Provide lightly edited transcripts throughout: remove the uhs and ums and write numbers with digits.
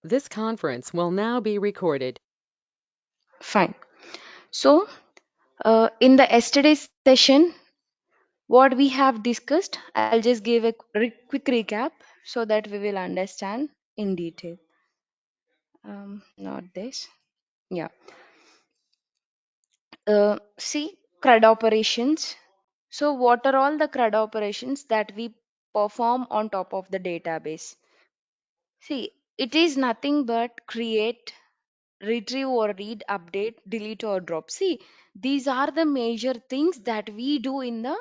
This conference will now be recorded. Fine. So, in the yesterday's session, what we have discussed, I'll just give a quick recap so that we will understand in detail. Not this. Yeah. See, CRUD operations. So, what are all the CRUD operations that we perform on top of the database? See, it is nothing but create, retrieve or read, update, delete or drop. See, these are the major things that we do in the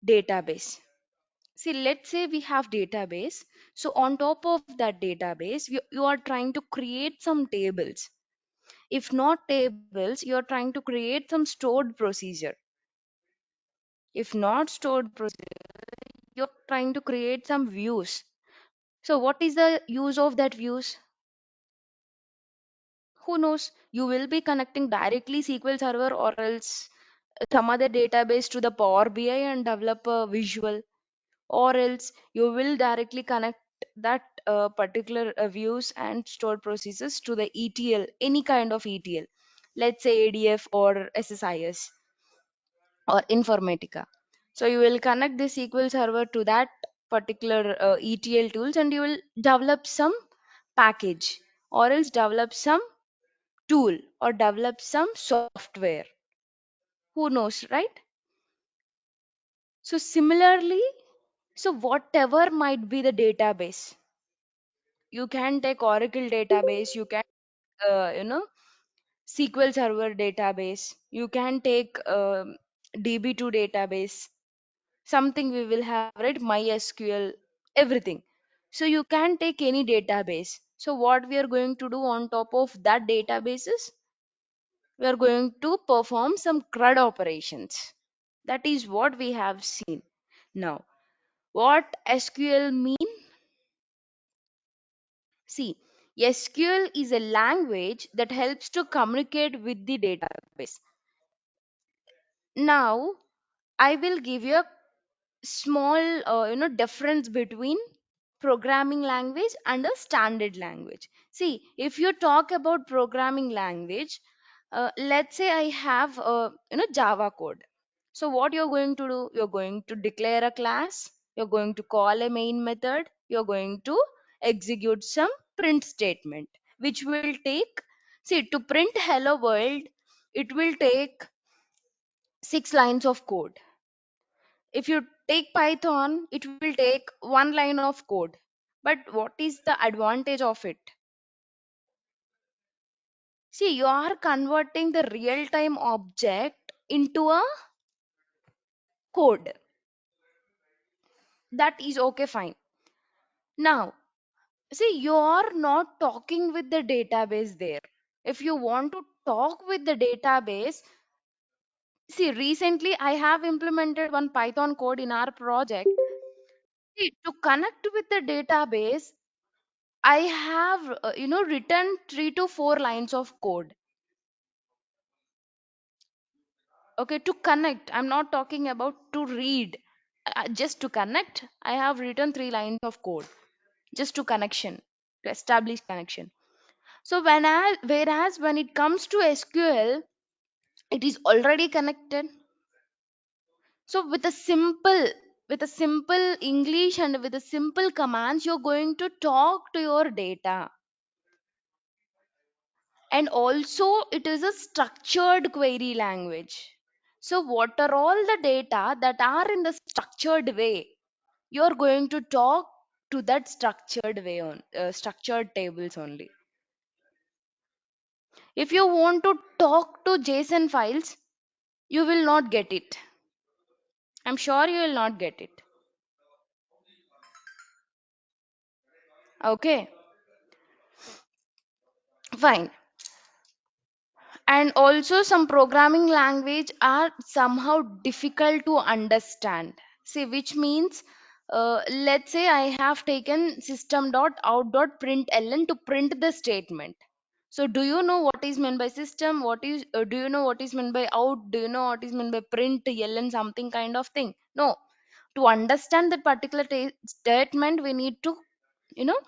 database. See, let's say we have database. So on top of that database, you are trying to create some tables. If not tables, you are trying to create some stored procedure. If not stored procedure, you're trying to create some views. So what is the use of that views? Who knows? You will be connecting directly SQL Server or else some other database to the Power BI and develop a visual, or else you will directly connect that particular views and stored processes to the ETL, any kind of ETL, let's say ADF or SSIS or Informatica. So you will connect the SQL Server to that particular ETL tools and you will develop some package or else develop some tool or develop some software. Who knows, right? So similarly, so whatever might be the database, you can take Oracle database, you can SQL Server database, you can take DB2 database, something we will have, right? MySQL, everything. So you can take any database. So what we are going to do on top of that databases, we are going to perform some CRUD operations. That is what we have seen. Now, what SQL mean? See, SQL is a language that helps to communicate with the database. Now, I will give you a small, difference between programming language and a standard language. See, if you talk about programming language, let's say I have, Java code. So what you're going to do? You're going to declare a class. You're going to call a main method. You're going to execute some print statement, which will take, see, to print hello world, it will take 6 lines of code. If you take Python, it will take 1 line of code. But what is the advantage of it? See, you are converting the real time object into a code. That is okay, fine. Now, see, you are not talking with the database there. If you want to talk with the database, see, recently I have implemented one Python code in our project. See, to connect with the database, I have, written 3 to 4 lines of code. Okay, to connect. I'm not talking about to read. Just to connect, I have written 3 lines of code. Just to connection, to establish connection. So whereas when it comes to SQL, it is already connected. So with a simple English and with a simple commands, you're going to talk to your data. And also it is a structured query language. So what are all the data that are in the structured way, you're going to talk to that structured way on structured tables only. If you want to talk to JSON files, you will not get it. I'm sure you will not get it. Okay, fine. And also some programming language are somehow difficult to understand. See, which means, let's say I have taken system.out.println to print the statement. So do you know what is meant by system? What is do you know what is meant by out? Do you know what is meant by print ln something kind of thing? No. To understand that particular statement, we need to, you know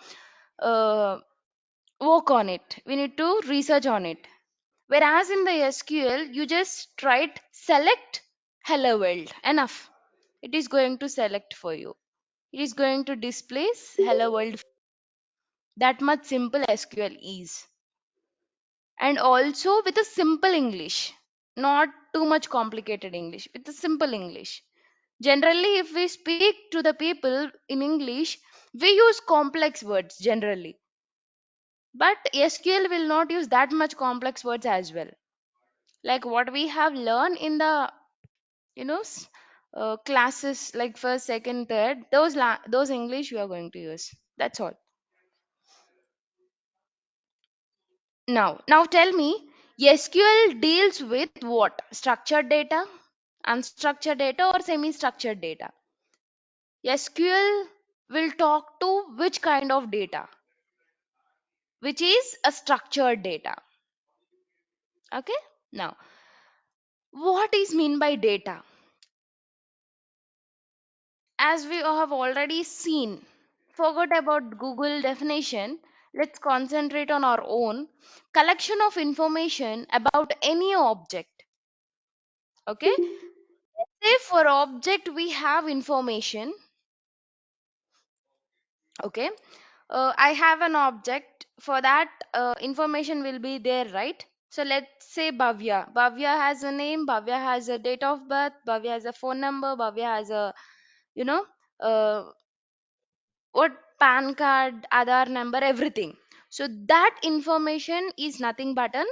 uh, work on it. We need to research on it. Whereas in the SQL, you just write select hello world. Enough. It is going to select for you. It is going to display hello world. That much simple SQL is. And also with a simple English, not too much complicated English, with a simple English. Generally, if we speak to the people in English, we use complex words generally. But SQL will not use that much complex words as well. Like what we have learned in the you know s- classes like first, second, third, those English we are going to use. That's all. Now tell me, SQL deals with what? Structured data, unstructured data, or semi-structured data? SQL will talk to which kind of data, which is a structured data. Okay. Now, what is mean by data? As we have already seen, forgot about Google definition. Let's concentrate on our own collection of information about any object. Okay. Say for object we have information. Okay. I have an object. For that, information will be there, right? So let's say Bhavya. Bhavya has a name. Bhavya has a date of birth. Bhavya has a phone number. Bhavya has a, you know, uh, what PAN card, Aadhaar number, everything. So that information is nothing but an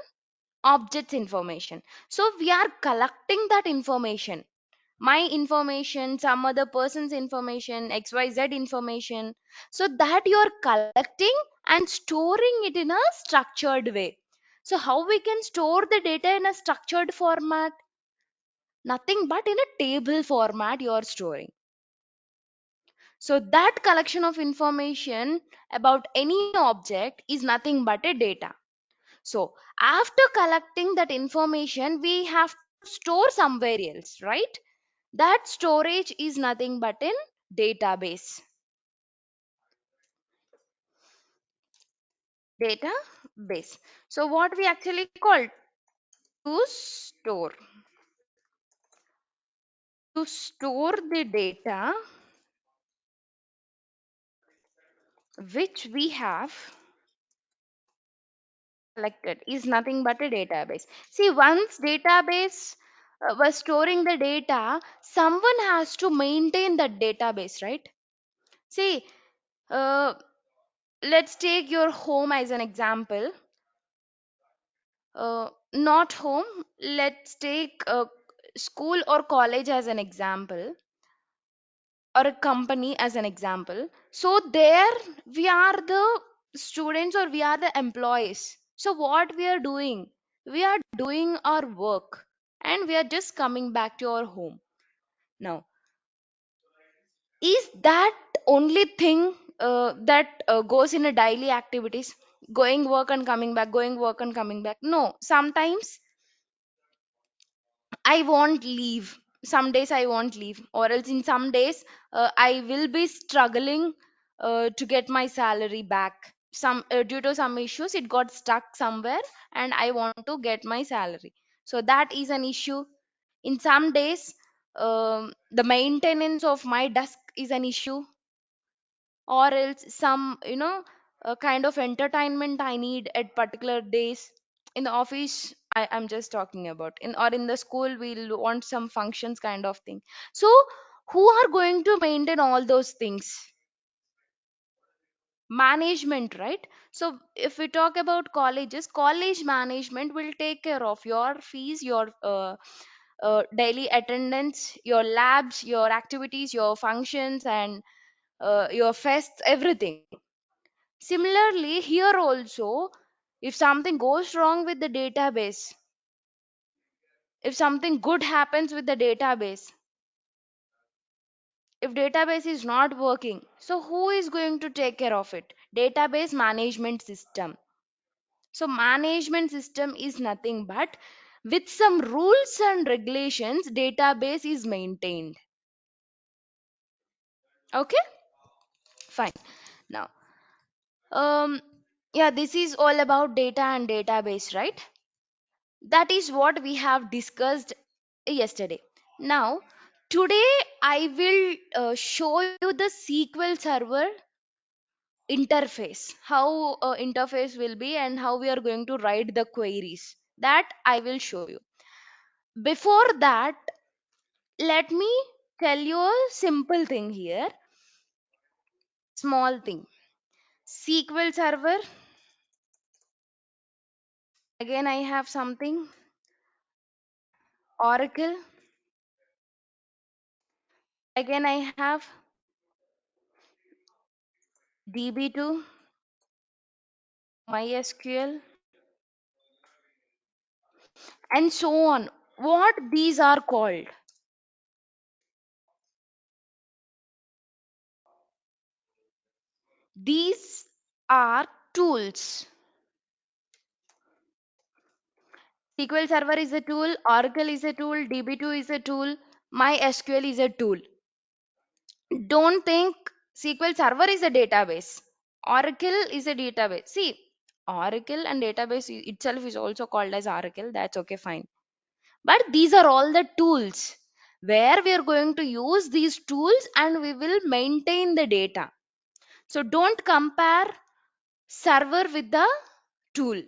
object's information. So we are collecting that information. My information, some other person's information, XYZ information. So that you are collecting and storing it in a structured way. So how we can store the data in a structured format? Nothing but in a table format you are storing. So that collection of information about any object is nothing but a data. So after collecting that information, we have to store somewhere else, right? That storage is nothing but in database. Database. So what we actually call to store. To store the data which we have collected is nothing but a database. See, once database was storing the data, someone has to maintain that database, right? See, uh, let's take your home as an example. Not home. Let's take school or college as an example, or a company as an example. So there we are the students or we are the employees. So what we are doing? We are doing our work and we are just coming back to our home. Now, is that only thing that goes in a daily activities? Going work and coming back, going work and coming back. No, sometimes I won't leave. Some days I won't leave, or else in some days I will be struggling to get my salary back. Some due to some issues, it got stuck somewhere, and I want to get my salary. So that is an issue. In some days, the maintenance of my desk is an issue, or else some kind of entertainment I need at particular days. In the office, I'm just talking about, in or in the school we'll want some functions kind of thing. So who are going to maintain all those things? Management, right? So if we talk about colleges, college management will take care of your fees, your daily attendance, your labs, your activities, your functions, and your fests, everything. Similarly, here also, if something goes wrong with the database, if something good happens with the database, if database is not working, so who is going to take care of it? Database management system. So management system is nothing but with some rules and regulations, database is maintained. Okay, fine. Now, um, Yeah, this is all about data and database, right? That is what we have discussed yesterday. Now, today I will show you the SQL Server interface, how interface will be and how we are going to write the queries. That I will show you. Before that, let me tell you a simple thing here, small thing. SQL Server, again I have something, Oracle, again I have DB2, MySQL, and so on. What these are called? These are tools. SQL Server is a tool, Oracle is a tool, DB2 is a tool, MySQL is a tool. Don't think SQL Server is a database. Oracle is a database. See, Oracle and database itself is also called as Oracle. That's okay, fine. But these are all the tools where we are going to use these tools and we will maintain the data. So don't compare server with the tool.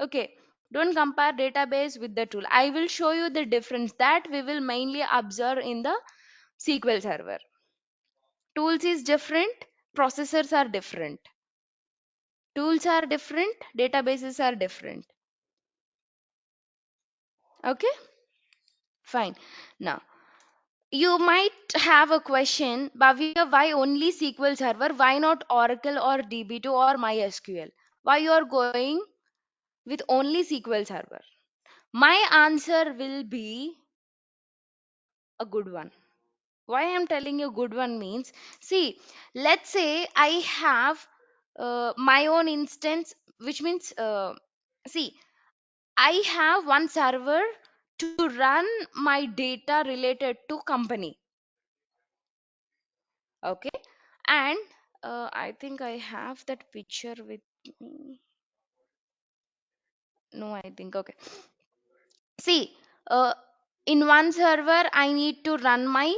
Okay. Don't compare database with the tool. I will show you the difference that we will mainly observe in the SQL Server. Tools is different, processors are different. Tools are different, databases are different. Okay, fine. Now, you might have a question, Bhavya, why only SQL Server? Why not Oracle or DB2 or MySQL? Why you are going with only SQL Server? My answer will be a good one. Why I'm telling you good one means, see, let's say I have my own instance, which means, see, I have one server to run my data related to company. Okay. And I think I have that picture with me. No, I think, okay. See, uh, in one server, I need to run my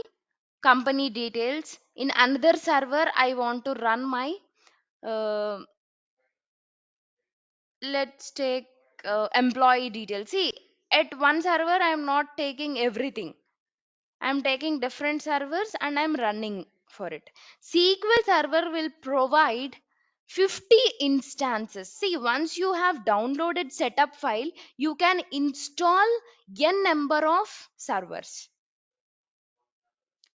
company details. In another server, I want to run my, uh, let's take employee details. See, at one server, I'm not taking everything. I'm taking different servers and I'm running for it. SQL Server will provide 50 instances. See, once you have downloaded setup file, you can install n number of servers.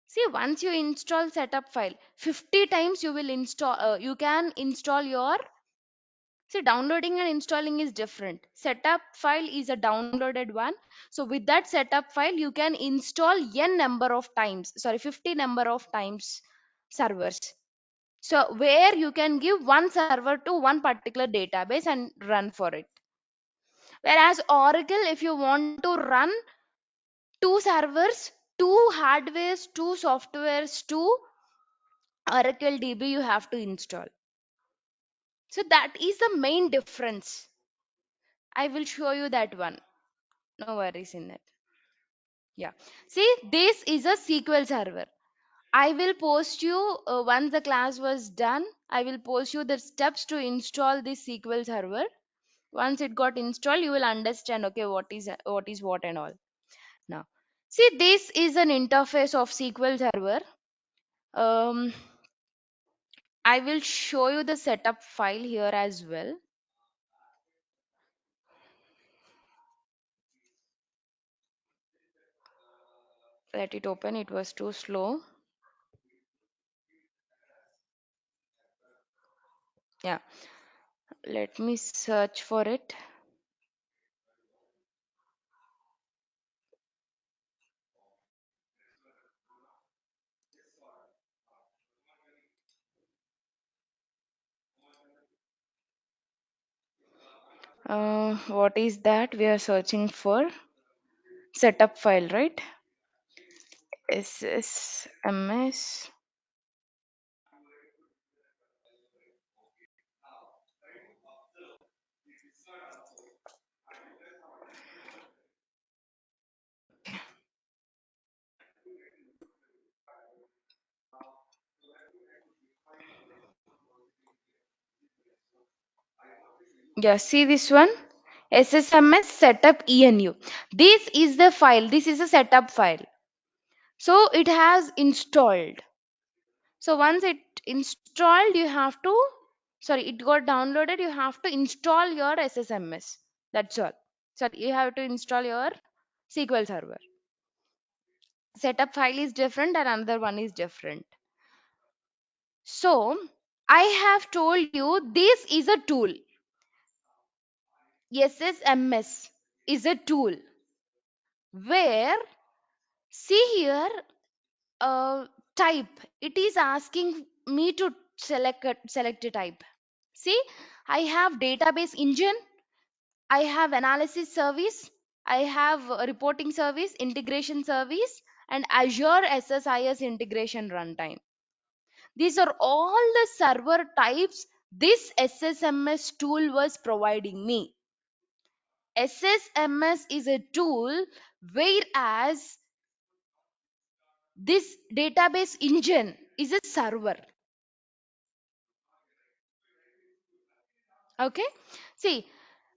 See, once you install setup file, 50 times you will install, you can install your. See, downloading and installing is different. Setup file is a downloaded one. So with that setup file, you can install n number of times, sorry, 50 number of times servers. So where you can give one server to one particular database and run for it. Whereas Oracle, if you want to run two servers, two hardwares, two softwares, two Oracle DB, you have to install. So that is the main difference. I will show you that one. No worries in that. Yeah. See, this is a SQL Server. I will post you once the class was done. I will post you the steps to install this SQL Server. Once it got installed, you will understand. Okay, what is what and all. Now, see, this is an interface of SQL Server. Um, I will show you the setup file here as well. Let it open. It was too slow. Yeah. Let me search for it. What is that we are searching for? Setup file, right? SSMS. Yeah, see this one? SSMS setup ENU. This is the file. This is a setup file. So it has installed. So once it installed, you have to, sorry, it got downloaded, you have to install your SSMS. That's all. Sorry, you have to install your SQL Server. Setup file is different and another one is different. So I have told you this is a tool. SSMS is a tool where, see here, type. It is asking me to select a type. See, I have database engine, I have analysis service, I have reporting service, integration service, and Azure SSIS integration runtime. These are all the server types this SSMS tool was providing me. SSMS is a tool, whereas this database engine is a server. Okay, see,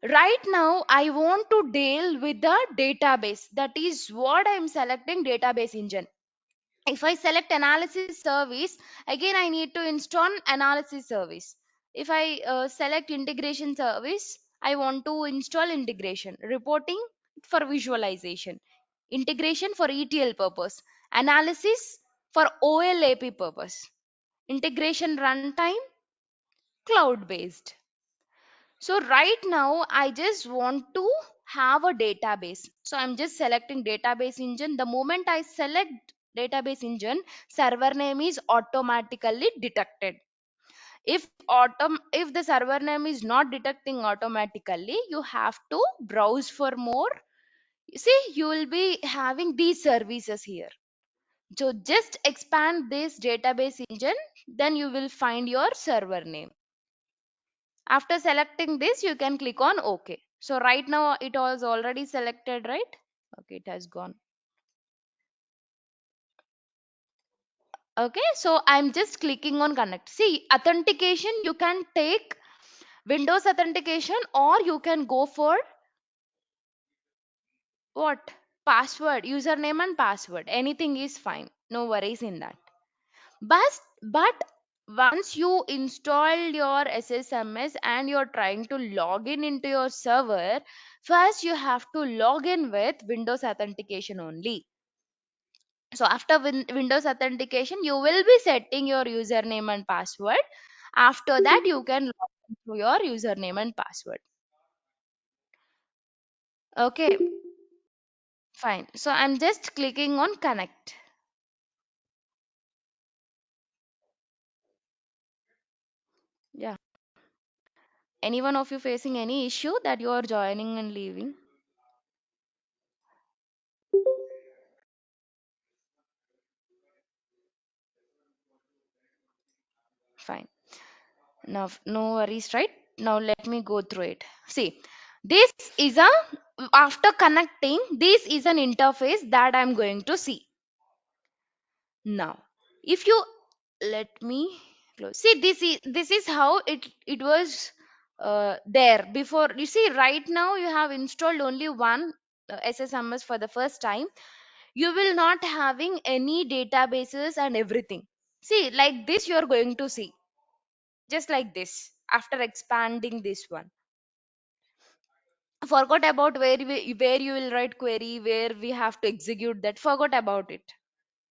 right now I want to deal with the database. That is what I'm selecting, database engine. If I select analysis service, again I need to install analysis service. If I select integration service, I want to install integration. Reporting for visualization, integration for ETL purpose, analysis for OLAP purpose, integration runtime cloud based. So right now I just want to have a database. So I'm just selecting database engine. The moment I select database engine, server name is automatically detected. If the server name is not detecting automatically, you have to browse for more. You see, you will be having these services here. So just expand this database engine, then you will find your server name. After selecting this, you can click on OK. So right now it was already selected, right? Okay, it has gone. Okay, so I'm just clicking on connect. See, authentication, you can take Windows authentication, or you can go for what? Password, username and password. Anything is fine. No worries in that. But once you install your SSMS and you're trying to log in into your server, first you have to log in with Windows authentication only. So after Windows authentication, you will be setting your username and password. After that, you can log into your username and password. Okay, fine. So I'm just clicking on connect. Yeah. Any one of you facing any issue that you are joining and leaving? Fine. Now, no worries, right? Now let me go through it. See, this is a, after connecting, this is an interface that I'm going to see. Now, if you let me close. See, this is how it was there before. You see, right now you have installed only one SSMS for the first time. You will not having any databases and everything. See, like this, you are going to see just like this after expanding this one. Forgot about where you will write query, where we have to execute that. Forgot about it.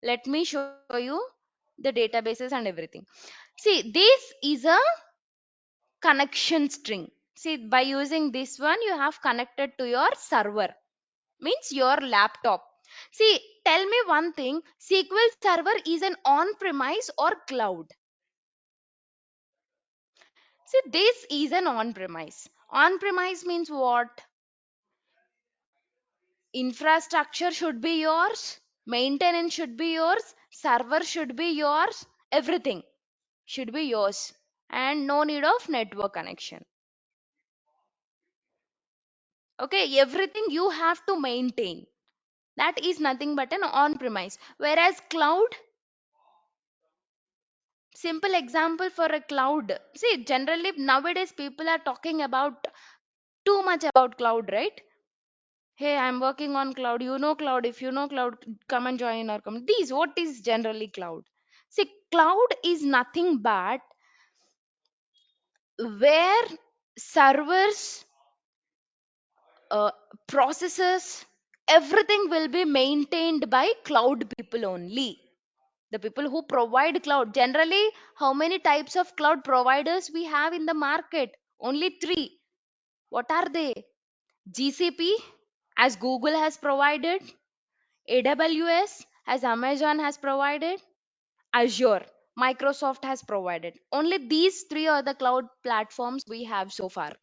Let me show you the databases and everything. See, this is a connection string. See, by using this one, you have connected to your server, means your laptop. See, tell me one thing, SQL Server is an on premise or cloud? See, this is an on premise. On premise means what? Infrastructure should be yours, maintenance should be yours, server should be yours, everything should be yours, and no need of network connection. Okay, everything you have to maintain. That is nothing but an on premise. Whereas Simple example for a cloud. See, generally nowadays people are talking about too much about cloud, right? Hey, I'm working on cloud. You know cloud. If you know cloud, come and join our company. These, what is generally cloud? See, cloud is nothing but where servers, uh, processes, everything will be maintained by cloud people only. The people who provide cloud. Generally, how many types of cloud providers we have in the market? Only three. What are they? GCP, as Google has provided, AWS, as Amazon has provided, Azure, Microsoft has provided. Only these three are the cloud platforms we have so far.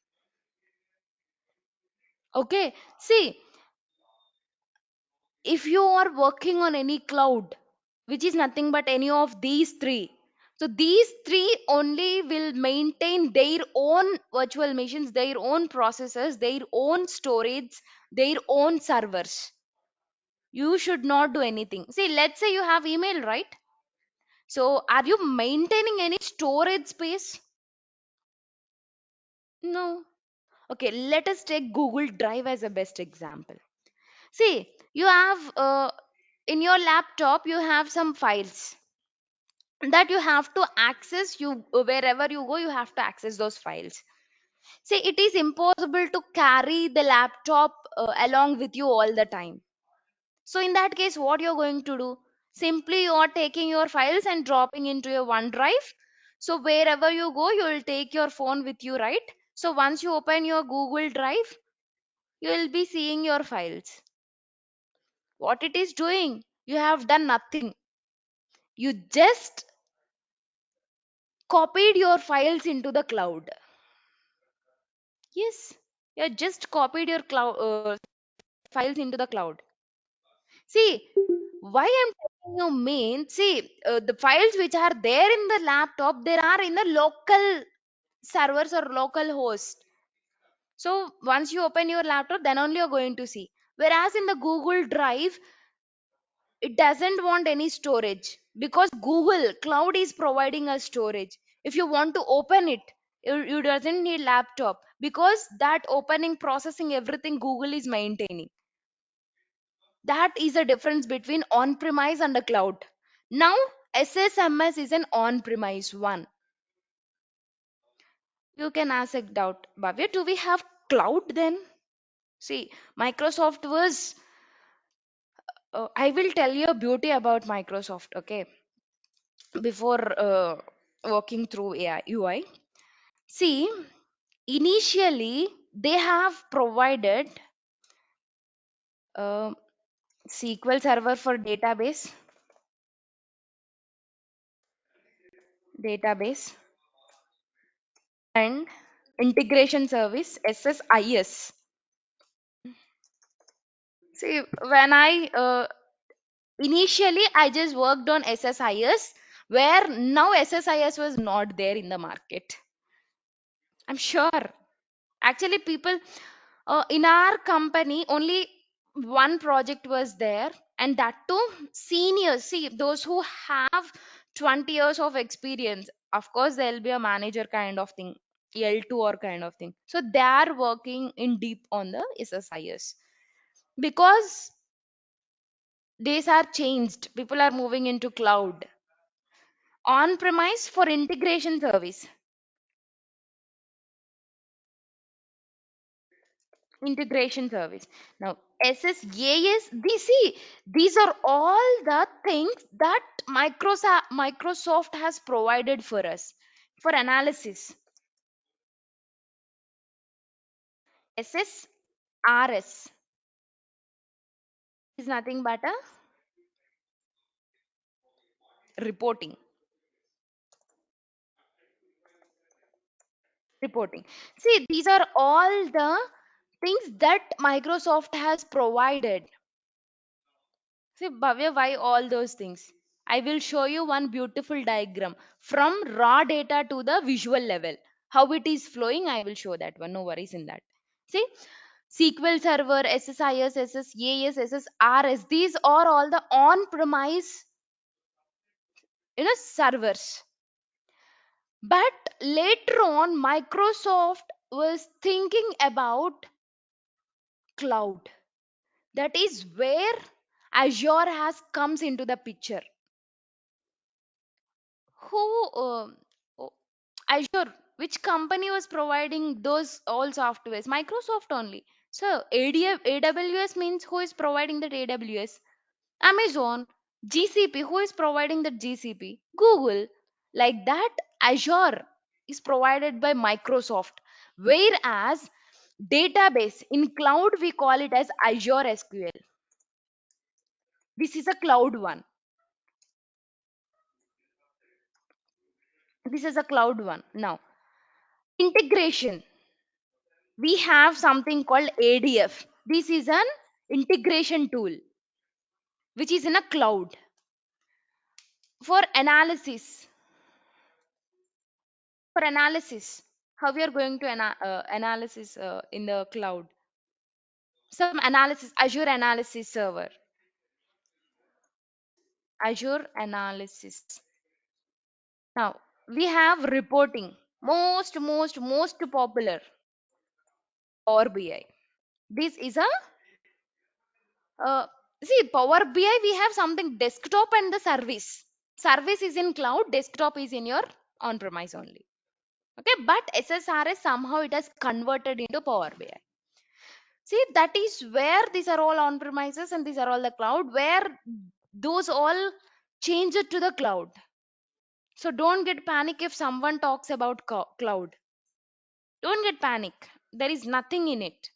Okay, see, if you are working on any cloud, which is nothing but any of these three, so these three only will maintain their own virtual machines, their own processors, their own storage, their own servers. You should not do anything. See, let's say you have email, right? So are you maintaining any storage space? No. Okay, let us take Google Drive as a best example. See, you have in your laptop you have some files that you have to access. You wherever you go, you have to access those files. See, it is impossible to carry the laptop along with you all the time. So in that case, what you're going to do? Simply you are taking your files and dropping into your OneDrive. So wherever you go, you will take your phone with you, right? So once you open your Google Drive, you will be seeing your files. What it is doing? You have done nothing. You just copied your files into the cloud. Yes, you just copied your cloud files into the cloud. See, why I'm telling you mean, see, the files which are there in the laptop, they are in the local servers or local host. So once you open your laptop, then only you're going to see. Whereas in the Google Drive, it doesn't want any storage because Google Cloud is providing us storage. If you want to open it, you doesn't need laptop because that opening, processing, everything Google is maintaining. That is the difference between on premise and the cloud. Now SSMS is an on premise one. You can ask a doubt, Bhavya, do we have cloud then? See, Microsoft was, I will tell you a beauty about Microsoft, okay, before walking through AI, UI. See, initially they have provided uh, SQL Server for database, and integration service SSIS. See, when I initially I just worked on SSIS, where now SSIS was not there in the market. I'm sure. Actually, people in our company only one project was there, and that too seniors. See, those who have 20 years of experience. Of course, there'll be a manager kind of thing, L2 or kind of thing. So they are working in deep on the SSIS because days are changed. People are moving into cloud. On premise for integration service. Integration service. Now SSAS, these are all the things that Microsoft has provided for us for analysis. SSRS is nothing but a reporting. Reporting. See, these are all the things that Microsoft has provided. See, Bhavya, why all those things? I will show you one beautiful diagram from raw data to the visual level. How it is flowing, I will show that one. No worries in that. See, SQL Server, SSIS, SSAS, SSRS, these are all the on-premise, servers. But later on, Microsoft was thinking about cloud. That is where Azure has comes into the picture. Who oh, Azure, which company was providing those all softwares? Microsoft only. So AWS means who is providing that AWS? Amazon. GCP, who is providing that GCP? Google. Like that, Azure is provided by Microsoft. Whereas database in cloud we call it as Azure SQL. This is a cloud one. This is a cloud one. Now, integration. We have something called ADF. This is an integration tool which is in a cloud for analysis. For analysis, how we are going to analysis in the cloud? Some analysis, Azure Analysis Server, Azure Analysis. Now we have reporting, most popular Power BI. This is a uh, see Power BI. We have something desktop and the service. Service is in cloud, desktop is in your on premise only. Okay, but SSRS somehow it has converted into Power BI. See, that is where these are all on premises and these are all the cloud, where those all change it to the cloud. So don't get panic if someone talks about cloud. Don't get panic. There is nothing in it.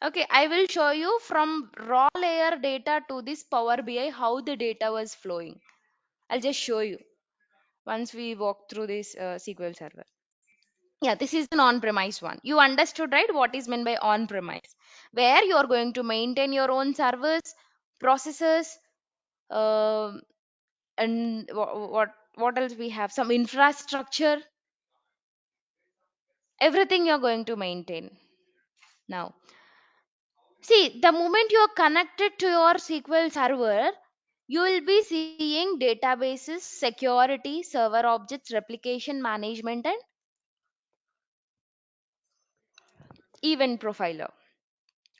Okay, I will show you from raw layer data to this Power BI how the data was flowing. I'll just show you once we walk through this SQL Server. Yeah, this is an on-premise one. You understood, right? What is meant by on-premise, where you are going to maintain your own servers, processors, um and what else we have? Some infrastructure, everything you're going to maintain. Now, see, the moment you are connected to your SQL server, you will be seeing databases, security, server objects, replication management, and event profiler.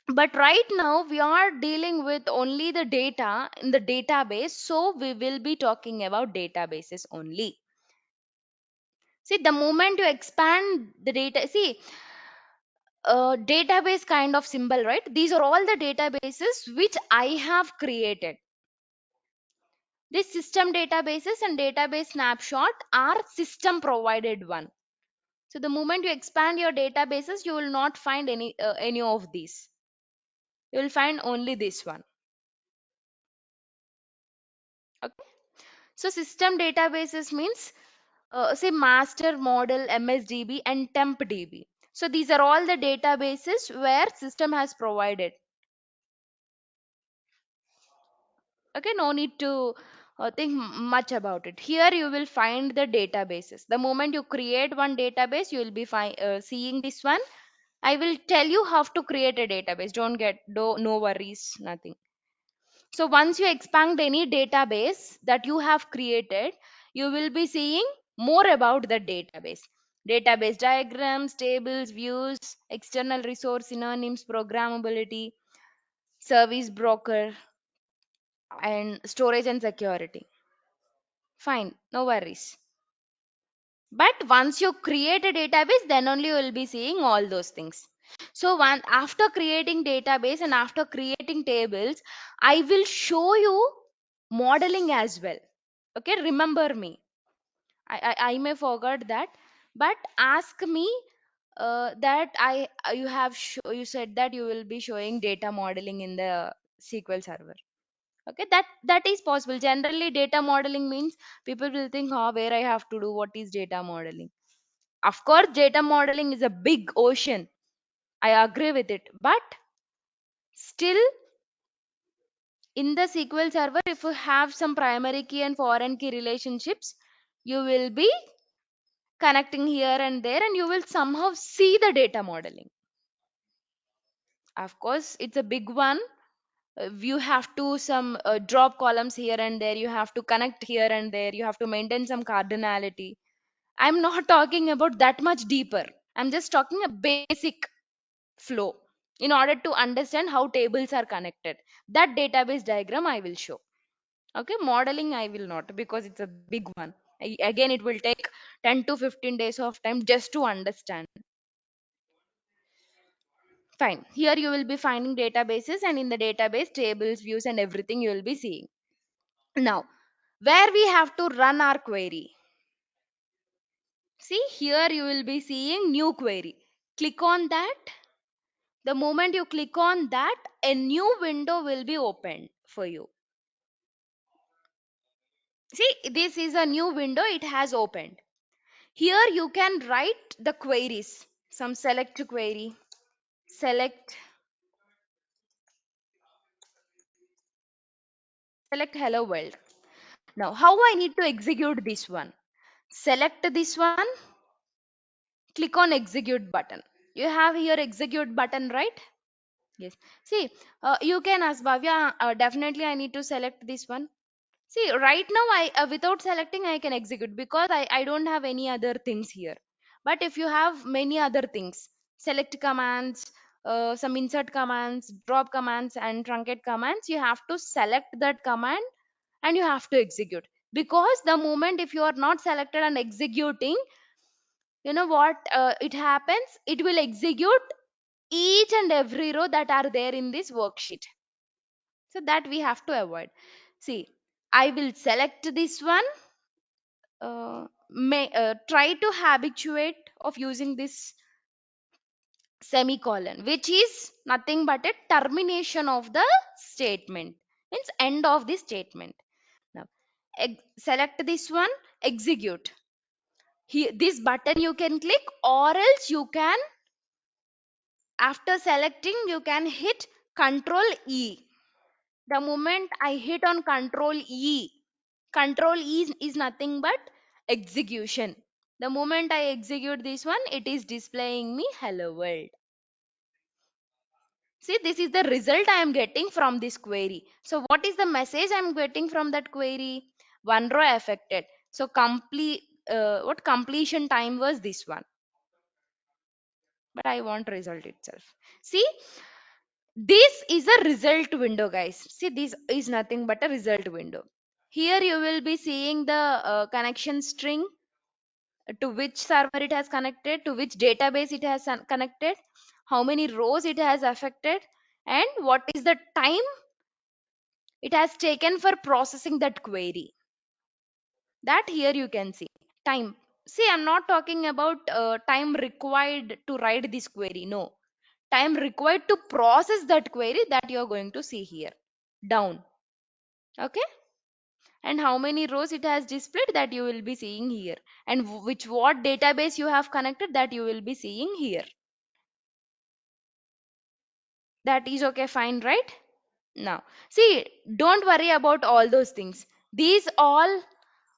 But right now we are dealing with only the data in the database, so we will be talking about databases only. See, the moment you expand the data, see, database kind of symbol, right? These are all the databases which I have created. These system databases and database snapshot are system provided one. So the moment you expand your databases, you will not find any of these. You will find only this one. Okay. So system databases means say master model, MSDB, and tempdb. So these are all the databases where system has provided. Okay, no need to think much about it. Here you will find the databases. The moment you create one database, you will be seeing this one. I will tell you how to create a database. Don't get no worries, nothing. So once you expand any database that you have created, you will be seeing more about the database. Database diagrams, tables, views, external resource synonyms, programmability, service broker, and storage and security. Fine, no worries. But once you create a database, then only you will be seeing all those things. So after creating database and after creating tables, I will show you modeling as well. Okay, remember me. I may forget that, but ask me that you have you said that you will be showing data modeling in the SQL Server. Okay, that is possible. Generally, data modeling means people will think, oh, where I have to do what is data modeling. Of course, data modeling is a big ocean. I agree with it. But still, in the SQL Server, if you have some primary key and foreign key relationships, you will be connecting here and there and you will somehow see the data modeling. Of course, it's a big one. You have to some drop columns here and there, you have to connect here and there, you have to maintain some cardinality. I'm not talking about that much deeper. I'm just talking a basic flow in order to understand how tables are connected. That database diagram I will show. Okay, modeling I will not, because it's a big one. Again, it will take 10 to 15 days of time just to understand. Fine. Here you will be finding databases, and in the database, tables, views, and everything you will be seeing. Now, where we have to run our query. See, here you will be seeing new query. Click on that. The moment you click on that, a new window will be opened for you. See, this is a new window, it has opened. Here you can write the queries. Some select query, select, select hello world. Now, how I need to execute this one? Select this one, click on execute button. You have here execute button, right? Yes. See, you can ask Bhavya, definitely I need to select this one. See, right now I without selecting I can execute, because I don't have any other things here. But if you have many other things, select commands, some insert commands, drop commands, and truncate commands, you have to select that command and you have to execute. Because the moment if you are not selected and executing, you know what it happens? It will execute each and every row that are there in this worksheet. So that we have to avoid. See, I will select this one. May try to habituate of using this semicolon, which is nothing but a termination of the statement, means end of the statement. Now, select this one, execute. Here, this button you can click, or else you can, after selecting, you can hit Control E. The moment I hit on Control E, Control E is nothing but execution. The moment I execute this one, it is displaying me hello world. See, this is the result I am getting from this query. So what is the message I am getting from that query? One row affected. So complete, what completion time was this one? But I want result itself. See, this is a result window, guys. See, this is nothing but a result window. Here you will be seeing the connection string, to which server it has connected, to which database it has connected, how many rows it has affected, and what is the time it has taken for processing that query. That here you can see. Time. See, I'm not talking about time required to write this query. No. Time required to process that query, that you're going to see here. Down. Okay. And how many rows it has displayed, that you will be seeing here. And which what database you have connected, that you will be seeing here. That is okay, fine, right? Now, see, don't worry about all those things. These all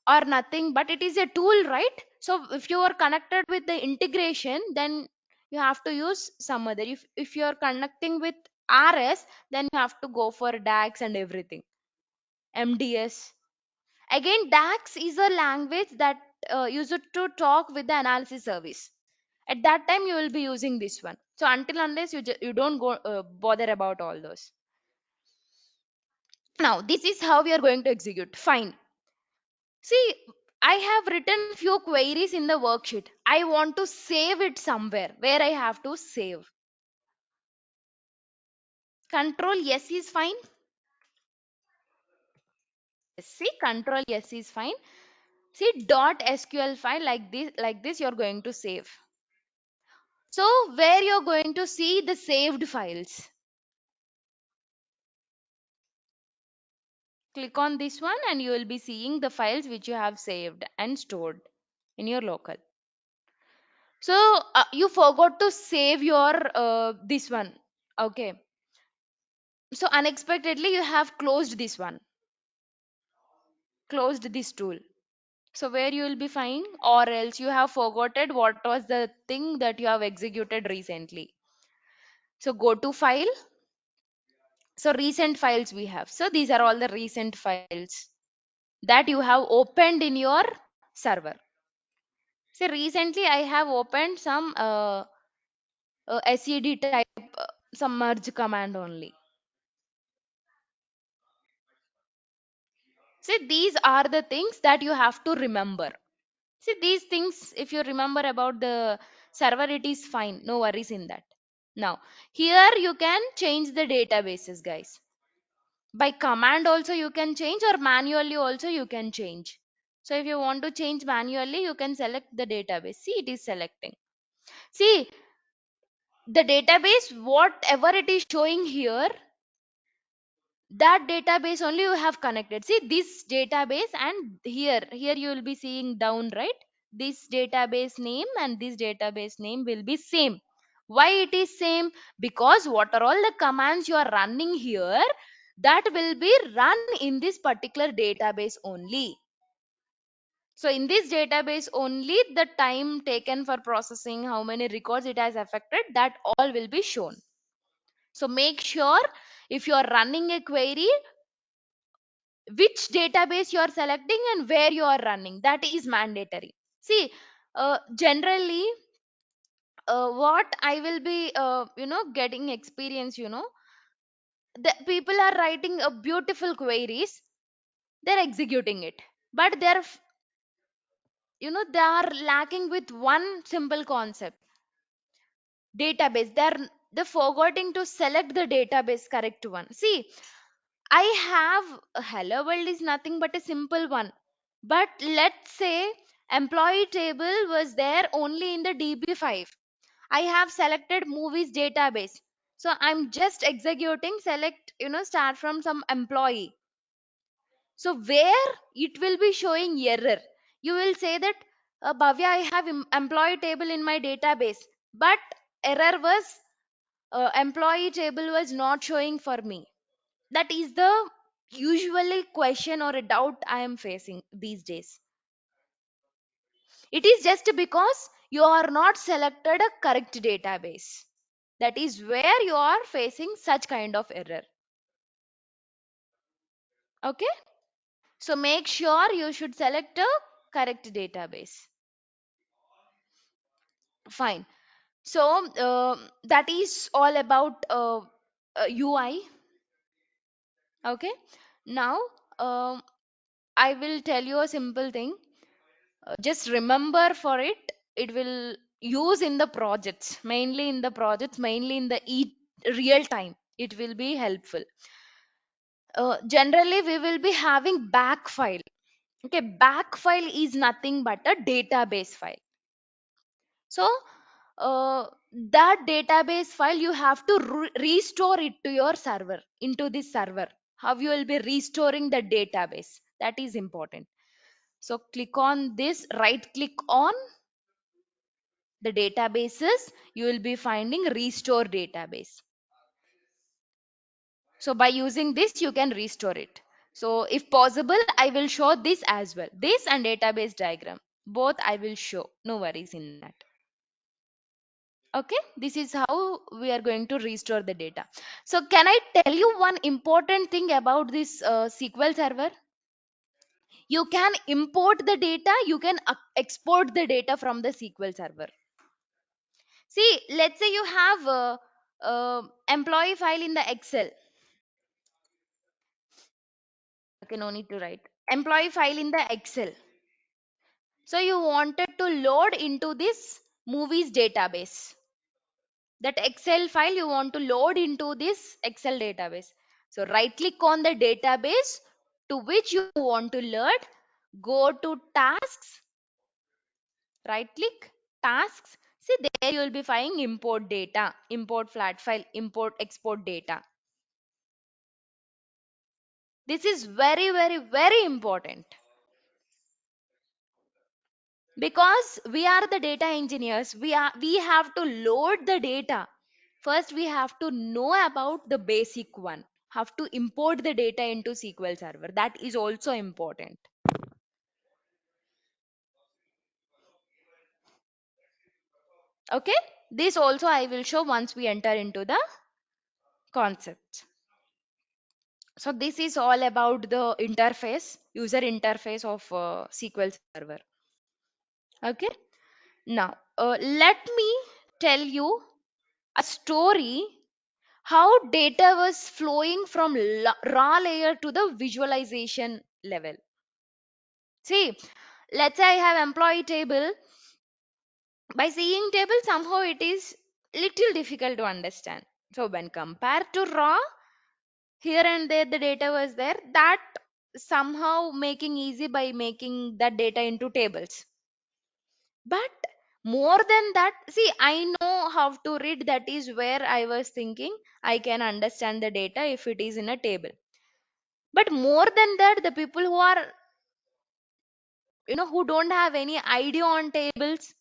are nothing but it is a tool, right? So if you are connected with the integration, then you have to use some other. If you are connecting with RS, then you have to go for DAX and everything. MDS. Again, DAX is a language that used to talk with the analysis service. At that time, you will be using this one. So until unless you don't go bother about all those. Now, this is how we are going to execute. Fine. See, I have written few queries in the worksheet. I want to save it somewhere. Where I have to save? Control yes is fine. See, Control yes is fine. See, dot SQL file like this you're going to save. So where you're going to see the saved files? Click on this one and you will be seeing the files which you have saved and stored in your local. So you forgot to save your this one. Okay. So unexpectedly you have closed this one, closed this tool. So where you will be finding, or else you have forgotten what was the thing that you have executed recently. So go to file, So recent files we have. So these are all the recent files that you have opened in your server. So recently I have opened some sed type, some merge command only. So these are the things that you have to remember. See, these things, if you remember about the server, it is fine. No worries in that. Now, here you can change the databases, guys. By command also you can change, or manually also you can change. So if you want to change manually, you can select the database. See, it is selecting. See, the database, whatever it is showing here, that database only you have connected. See this database, and here you will be seeing down, right? This database name and this database name will be same. Why it is same? Because what are all the commands you are running here, that will be run in this particular database only. So in this database only, the time taken for processing, how many records it has affected, that all will be shown. So make sure, if you are running a query, which database you are selecting and where you are running, that is mandatory. See, generally, what I will be getting experience, the people are writing a beautiful queries, they're executing it, but they are lacking with one simple concept: database. They're forgetting to select the database correct one. See, I have hello world is nothing but a simple one. But let's say employee table was there only in the DB5. I have selected movies database. So I'm just executing select, start from some employee. So where it will be showing error, you will say that, Bhavya, I have employee table in my database, but error was, employee table was not showing for me. That is the usually question or a doubt I am facing these days. It is just because you are not selected a correct database. That is where you are facing such kind of error. Okay, so make sure you should select a correct database. Fine. So that is all about UI. Okay, now, um, I will tell you a simple thing. Just remember for it, it will use in the projects, mainly in the real time, it will be helpful. Generally we will be having back file. Okay, back file is nothing but a database file. So that database file you have to restore it to your server, into this server. How you will be restoring the database, that is important. So click on this, right click on the databases, you will be finding restore database. So by using this you can restore it. So if possible, I will show this as well, this and database diagram, both I will show, no worries in that. Okay, this is how we are going to restore the data. So can I tell you one important thing about this SQL server? You can import the data, you can export the data from the SQL server. See, let's say you have employee file in the Excel. Okay, no need to write. Employee file in the Excel. So you wanted to load into this movies database. That Excel file you want to load into this Excel database. So right click on the database to which you want to load. Go to tasks, right click, tasks. See, there you will be finding import data, import flat file, import export data. This is very, very, very important, because we are the data engineers. We have to load the data. First we have to know about the basic one, have to import the data into SQL server, that is also important. Okay, this also I will show once we enter into the concept. So this is all about the interface, user interface of SQL Server. Okay. Now, let me tell you a story how data was flowing from raw layer to the visualization level. See, let's say I have employee table. By seeing table, somehow it is little difficult to understand. So when compared to raw, here and there the data was there, that somehow making easy by making that data into tables. But more than that, see, I know how to read. That is where I was thinking I can understand the data if it is in a table. But more than that, the people who are, who don't have any idea on tables,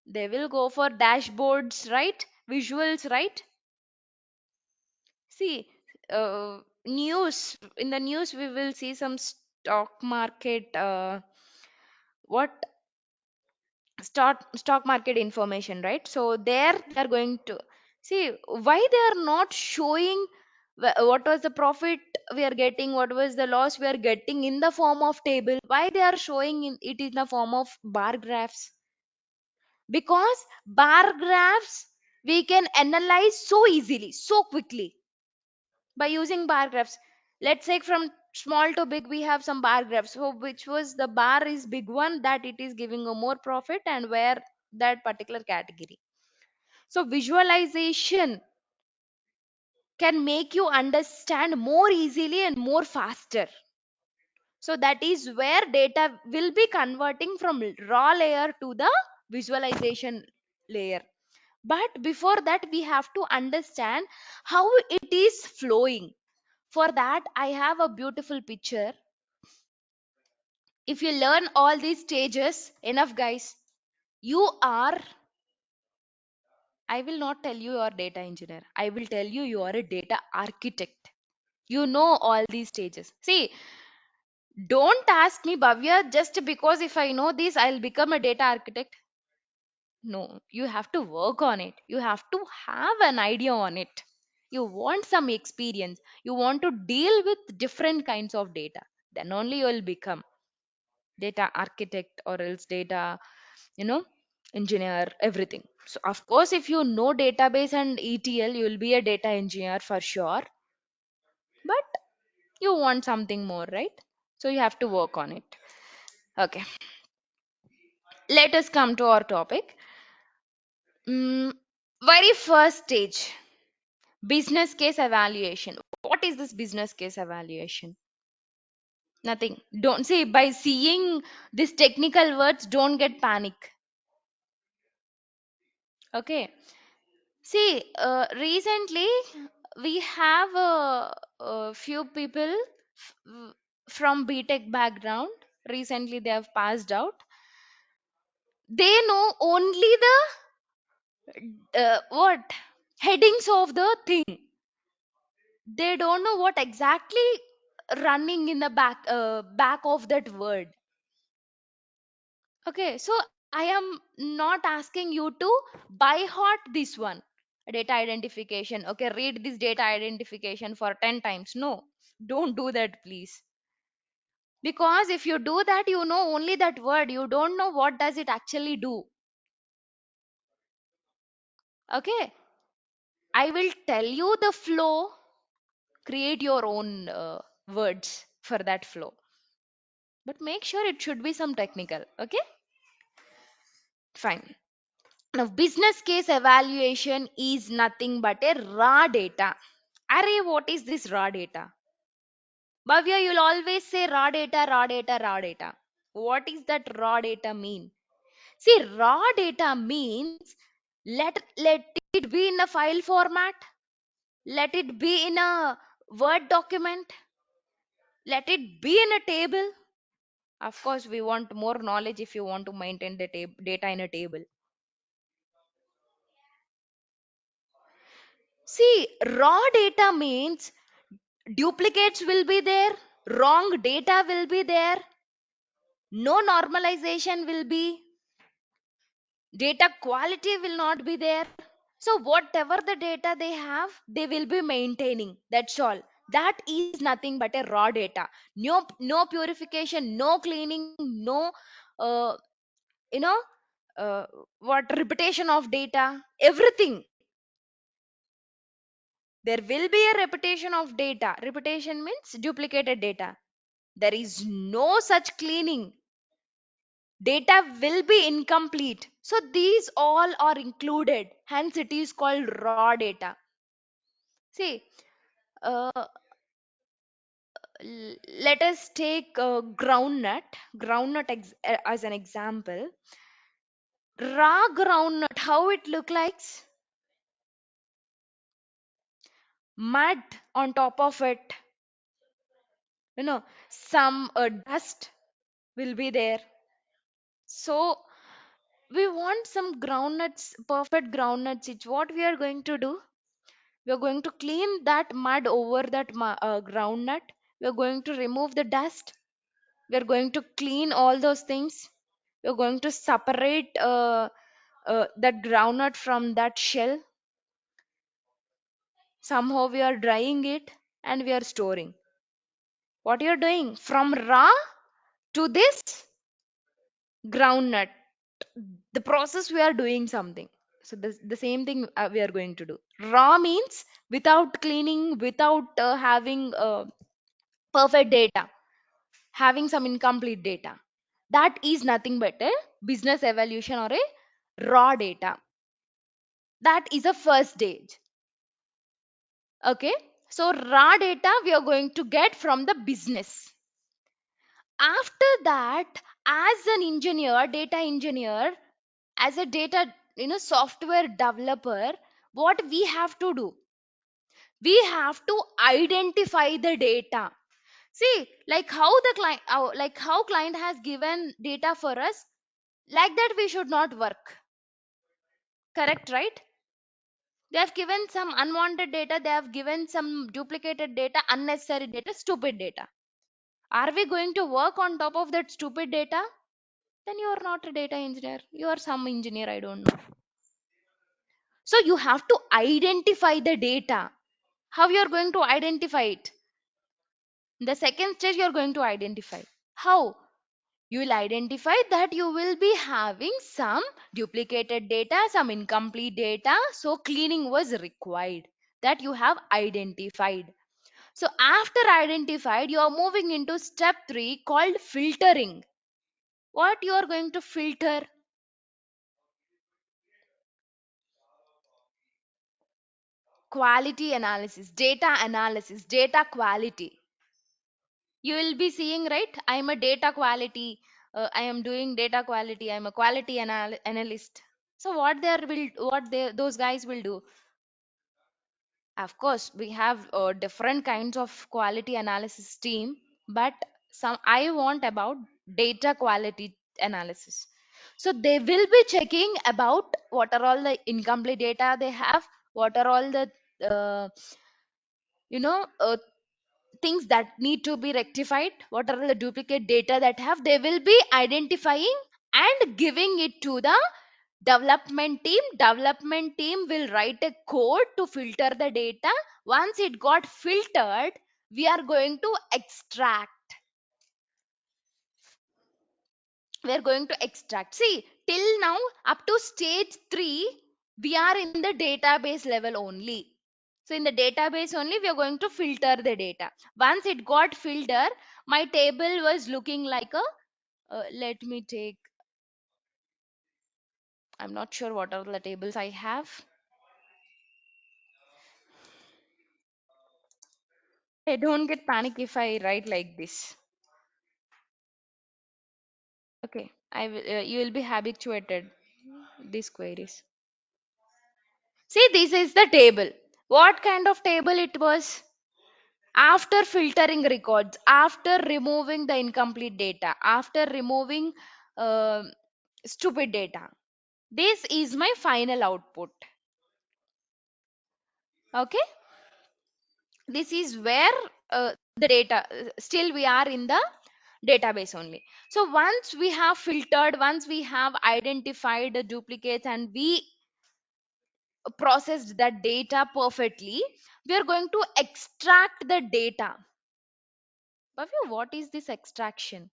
they will go for dashboards, right? Visuals, right? See, news, in the news we will see some stock market, what stock market information, right? So there they are going to see why they are not showing what was the profit we are getting, what was the loss we are getting in the form of table, why they are showing it in the form of bar graphs. Because bar graphs we can analyze so easily, so quickly by using bar graphs. Let's say from small to big we have some bar graphs, so which was the bar is big one, that it is giving a more profit and where that particular category. So visualization can make you understand more easily and more faster. So that is where data will be converting from raw layer to the visualization layer. But before that we have to understand how it is flowing. For that I have a beautiful picture. If you learn all these stages enough, guys, you are, I will not tell you are data engineer, I will tell you you are a data architect. You know all these stages. See, don't ask me, Bhavya, just because if I know this I'll become a data architect. No, you have to work on it. You have to have an idea on it. You want some experience. You want to deal with different kinds of data. Then only you will become data architect or else data, you know, engineer, everything. So, of course, if you know database and ETL, you will be a data engineer for sure. But you want something more, right? So, you have to work on it. Okay, let us come to our topic. Mm, Very first stage, business case evaluation. What is this business case evaluation? Nothing. Don't say by seeing these technical words, don't get panic. Okay. See, recently we have a few people f- from BTech background. Recently they have passed out. They know only the what headings of the thing. They don't know what exactly running in the back of that word. Okay, so I am not asking you to by heart this one, data identification. Okay, read this data identification for 10 times. No, don't do that, please. Because if you do that, you know only that word. You don't know what does it actually do. Okay, I will tell you the flow. Create your own words for that flow. But make sure it should be some technical. Okay, fine. Now, business case evaluation is nothing but a raw data. Array, what is this raw data? Bhavya, you'll always say raw data, raw data, raw data. What is that raw data mean? See, raw data means let it be in a file format, let it be in a Word document, let it be in a table. Of course, we want more knowledge if you want to maintain the data in a table. See, raw data means duplicates will be there, wrong data will be there, no normalization will be, data quality will not be there. So whatever the data they have, they will be maintaining, that's all. That is nothing but a raw data. No purification, no cleaning, no uh, you know uh, what repetition of data, everything. There will be a repetition of data. Repetition means duplicated data. There is no such cleaning. Data will be incomplete. So these all are included. Hence, it is called raw data. See, uh, let us take groundnut. As an example. Raw groundnut, how it look like? Mud on top of it. Some dust will be there. So we want some groundnuts, perfect groundnuts. It's what we are going to do. We are going to clean that mud over that groundnut. We are going to remove the dust. We are going to clean all those things. We are going to separate that groundnut from that shell. Somehow we are drying it and we are storing. What you are doing from raw to this groundnut, the process we are doing something. So the same thing we are going to do. Raw means without cleaning, without having perfect data, having some incomplete data. That is nothing but a business evaluation or a raw data. That is a first stage. Okay. So raw data we are going to get from the business. After that, as an engineer, data engineer, as a data software developer, what we have to do, we have to identify the data. See, like how the client like how client has given data for us, like that we should not work. Correct, right? They have given some unwanted data, they have given some duplicated data, unnecessary data, stupid data. Are we going to work on top of that stupid data? Then you are not a data engineer, you are some engineer, I don't know. So you have to identify the data. How you are going to identify it? The second stage you are going to identify. How? You will identify that you will be having some duplicated data, some incomplete data. So cleaning was required. That you have identified. So after identified, you are moving into step 3 called filtering. What you are going to filter? Quality analysis, data quality. You will be seeing, right? I am a data quality, I am doing data quality, I am a quality analyst. So what those guys will do? Of course, we have different kinds of quality analysis team, but some I want about data quality analysis. So they will be checking about what are all the incomplete data they have, what are all the uh, you know uh, things that need to be rectified, what are the duplicate data that have, they will be identifying and giving it to the development team will write a code to filter the data. Once it got filtered, we are going to extract. See, till now, up to stage 3, we are in the database level only. So in the database only, we are going to filter the data. Once it got filtered, my table was looking like a, let me take, I'm not sure what are the tables I have. Hey, don't get panic if I write like this. Okay, you will be habituated these queries. See, this is the table. What kind of table it was? After filtering records, after removing the incomplete data, after removing uh, stupid data, this is my final output. Okay, this is where the data, still we are in the database only. So once we have filtered, once we have identified the duplicates, and we processed that data perfectly, we are going to extract the data. Bhavya, what is this extraction?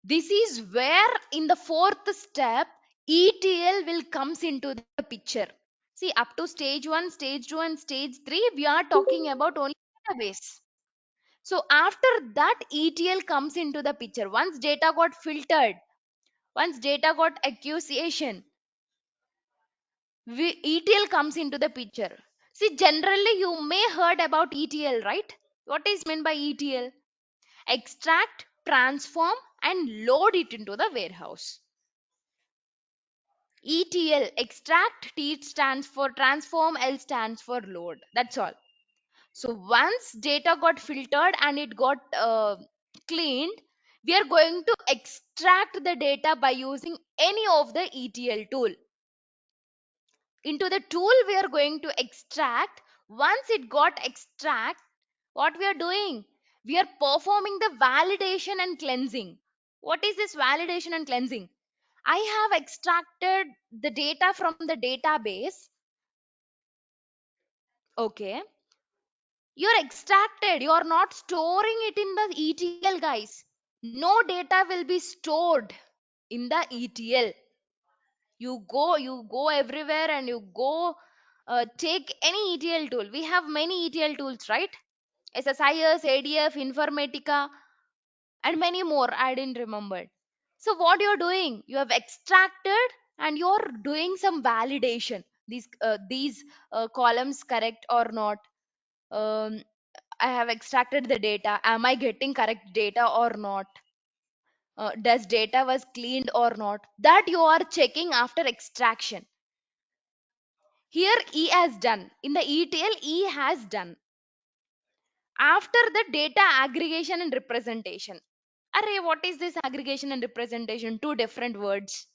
This is where in the fourth step ETL will comes into the picture. See, up to stage 1, stage 2 and stage 3 we are talking about only database. So after that ETL comes into the picture. Once data got filtered, once data got accusation, ETL comes into the picture. See, generally you may heard about ETL, right? What is meant by ETL? Extract, transform and load it into the warehouse. ETL, extract, T stands for transform, L stands for load. That's all. So once data got filtered and it got cleaned, we are going to extract the data by using any of the ETL tool. Into the tool we are going to extract. Once it got extract, what we are doing? We are performing the validation and cleansing. What is this validation and cleansing? I have extracted the data from the database. Okay. You're extracted. You're not storing it in the ETL, guys. No data will be stored in the ETL. You go everywhere and you go take any ETL tool. We have many ETL tools, right? SSIS, ADF, Informatica, and many more. I didn't remember. So what you're doing? You have extracted and you're doing some validation. These columns correct or not? Um, I have extracted the data. Am I getting correct data or not? Does data was cleaned or not? That you are checking after extraction. Here E has done. In the ETL, E has done. After the data aggregation and representation. Array, what is this aggregation and representation? Two different words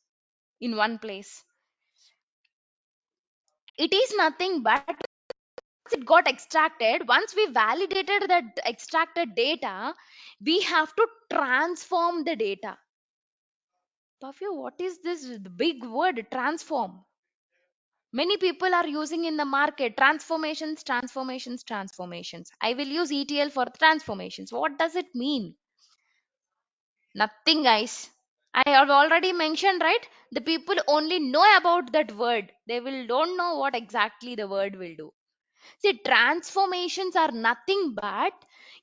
in one place. It is nothing but it got extracted. Once we validated that extracted data, we have to transform the data. Bhavya, what is this big word transform? Many people are using in the market transformations, transformations, transformations. I will use ETL for transformations. What does it mean? Nothing, guys. I have already mentioned, right? The people only know about that word. They will don't know what exactly the word will do. See, transformations are nothing but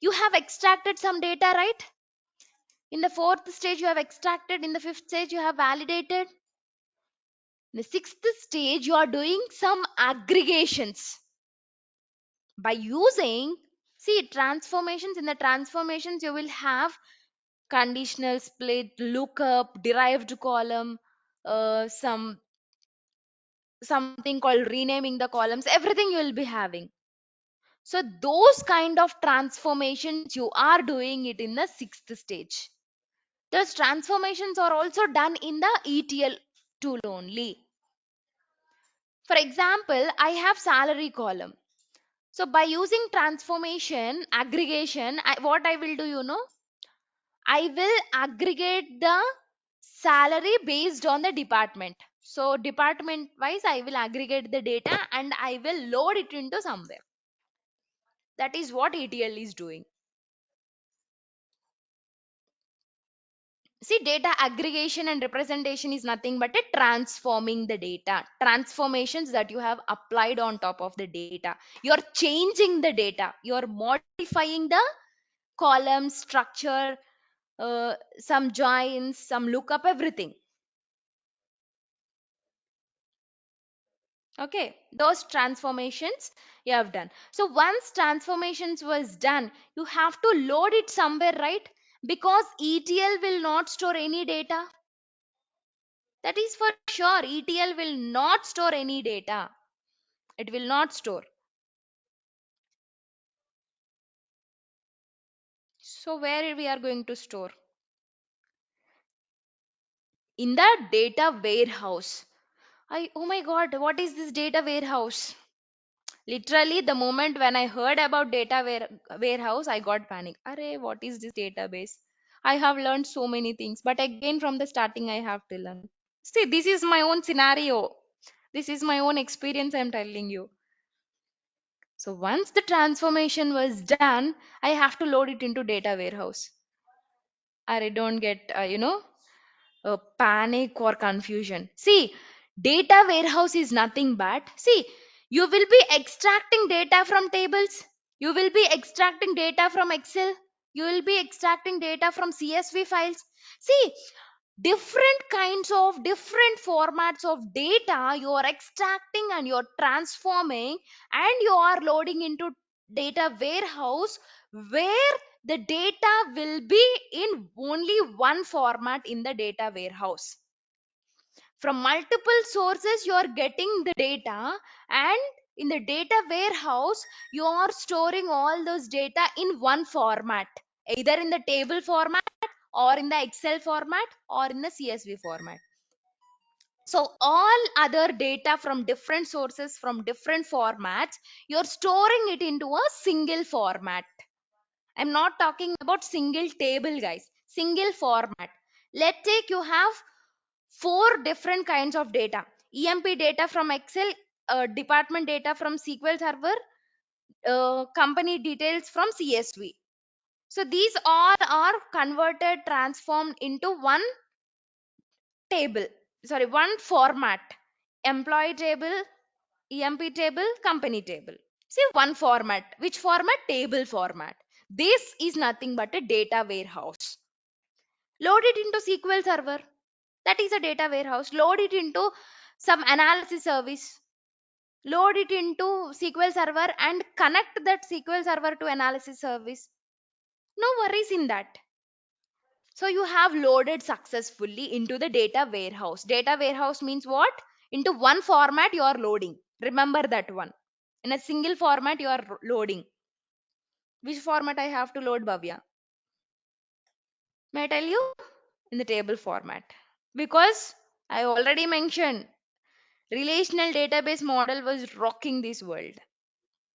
you have extracted some data, right? In the fourth stage, you have extracted. In the fifth stage, you have validated. In the sixth stage, you are doing some aggregations by using, see, transformations. In the transformations, you will have conditional split, lookup, derived column, something called renaming the columns, everything you will be having. So those kind of transformations you are doing it in the sixth stage. Those transformations are also done in the ETL tool only. For example, I have salary column. So by using transformation aggregation, what I will do, I will aggregate the salary based on the department. So department wise, I will aggregate the data and I will load it into somewhere. That is what ETL is doing. See, data aggregation and representation is nothing but a transforming the data. Transformations that you have applied on top of the data. You're changing the data. You're modifying the column structure, some joins, some lookup, everything. Okay, those transformations you have done. So once transformations was done, you have to load it somewhere, right? Because ETL will not store any data. That is for sure. ETL will not store any data. It will not store. So where we are going to store? In the data warehouse. Oh my god, what is this data warehouse? Literally, the moment when I heard about warehouse, I got panic. Array, what is this database? I have learned so many things, but again, from the starting, I have to learn. See, this is my own scenario. This is my own experience, I'm telling you. So once the transformation was done, I have to load it into data warehouse. I don't get, panic or confusion. See, data warehouse is nothing but, see, you will be extracting data from tables, you will be extracting data from Excel, you will be extracting data from CSV files. See, different kinds of different formats of data you are extracting and you're transforming, and you are loading into data warehouse, where the data will be in only one format in the data warehouse. From multiple sources you are getting the data, and in the data warehouse you are storing all those data in one format, either in the table format or in the Excel format or in the CSV format. So all other data from different sources from different formats, you're storing it into a single format. I'm not talking about single table, guys. Single format. Let's take you have four different kinds of data. EMP data from Excel, department data from SQL Server, company details from CSV. So these all are converted, transformed into one table, sorry, one format: employee table, EMP table, company table. See, one format. Which format? Table format. This is nothing but a data warehouse. Load it into SQL Server. That is a data warehouse. Load it into some analysis service. Load it into SQL Server and connect that SQL Server to analysis service. No worries in that. So you have loaded successfully into the data warehouse. Data warehouse means what? Into one format you are loading. Remember that one. In a single format you are loading. Which format I have to load, Bhavya? May I tell you? In the table format. Because I already mentioned relational database model was rocking this world.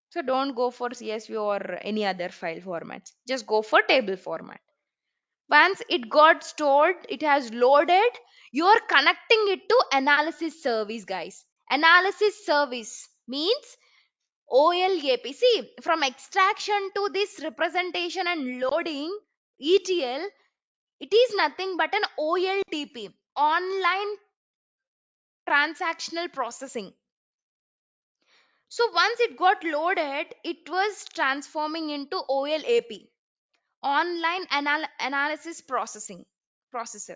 So don't go for CSV or any other file formats. Just go for table format. Once it got stored, it has loaded, you are connecting it to analysis service, guys. Analysis service means OLAP. See, from extraction to this representation and loading, ETL, it is nothing but an OLTP, online transactional processing. So once it got loaded, it was transforming into OLAP, online analysis processing processor.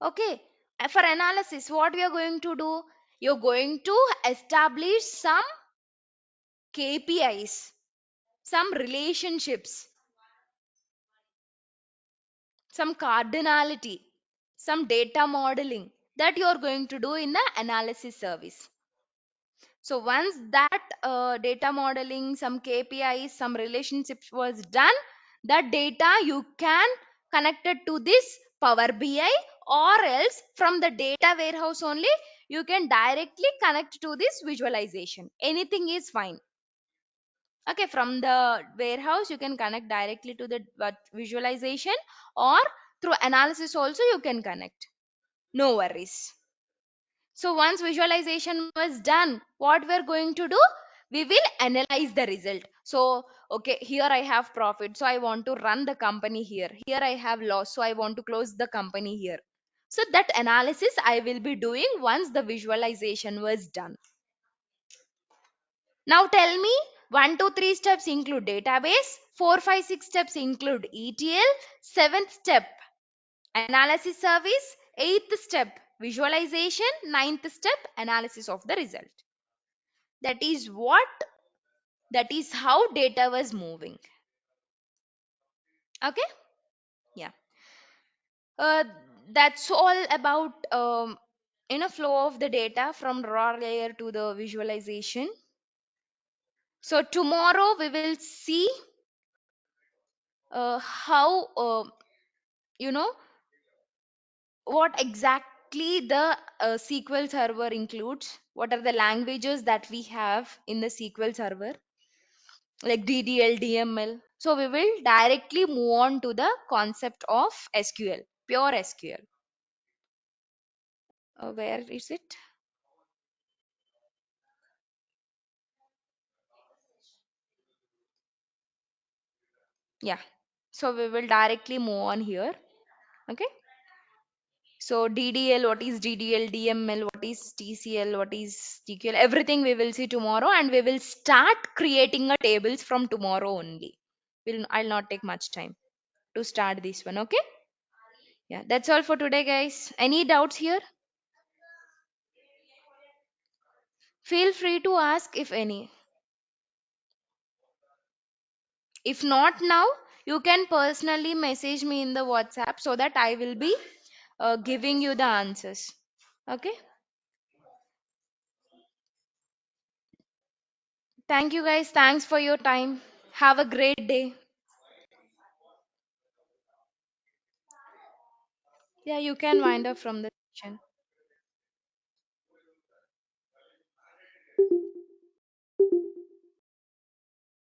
Okay. For analysis, what we are going to do? You're going to establish some KPIs, some relationships, some cardinality, some data modeling that you are going to do in the analysis service. So once that data modeling, some KPIs, some relationships was done, that data you can connect it to this Power BI, or else from the data warehouse only you can directly connect to this visualization. Anything is fine. Okay, from the warehouse you can connect directly to the visualization, or through analysis also you can connect. No worries. So once visualization was done, what we're going to do? We will analyze the result. So, okay, here I have profit. So I want to run the company here. Here I have loss. So I want to close the company here. So that analysis I will be doing once the visualization was done. Now tell me, 1, 2, 3 steps include database, 4, 5, 6 steps include ETL, 7th step analysis service, 8th step visualization, 9th step analysis of the result. That is what, that is how data was moving. Okay. Yeah. uh, that's all about flow of the data from raw layer to the visualization. So tomorrow we will see how you know what exactly the SQL server includes, what are the languages that we have in the SQL server, like DDL, DML. So we will directly move on to the concept of SQL, pure SQL. Where is it? Yeah. So we will directly move on here. Okay. So DDL, what is DDL, DML, what is TCL, what is TQL, everything we will see tomorrow, and we will start creating a tables from tomorrow only. I'll not take much time to start this one. Okay. Yeah, that's all for today, guys. Any doubts here? Feel free to ask if any. If not now, you can personally message me in the WhatsApp so that I will be giving you the answers. Okay. Thank you, guys. Thanks for your time. Have a great day. Yeah, you can wind up from the session.